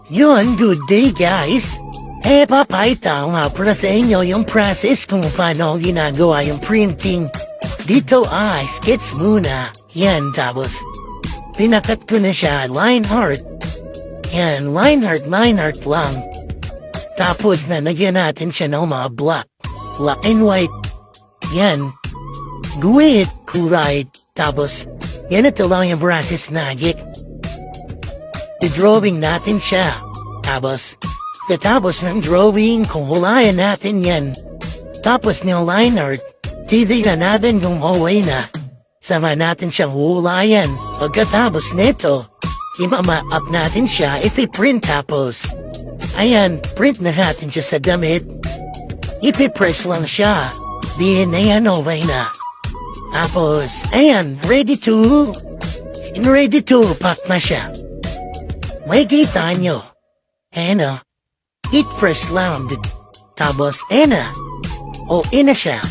Yun, good day guys. Papakita ko nga para sa inyo yung process kung paano ginagawa yung printing. Dito sketch muna. Yan, tapos pinakat ko na siya, line heart. Yan, line heart lang. Tapos nagyan natin siya ng mga black and white. Yan, guhit, kulay. Tapos, yan ito lang yung process na i-drawing natin siya. Tapos ng drawing, kuhulayan natin yan. Tapos ng line art, titignan natin kung okay na. Sama natin siyang hulayan. Pagkatapos nito, imama-up natin siya, ipiprint tapos. Ayan, print na natin siya sa damit. Ipipress lang siya. Di na yan okay na. Tapos, ayan, ready to pack na siya. May kita nyo. Ayan it press lang. Tapos, ina siya.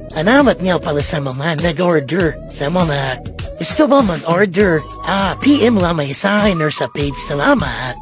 Salamat nga pala sa mga nag-order. Sa mga gusto ba mag-order, PM lamang sa akin or sa page. Salamat.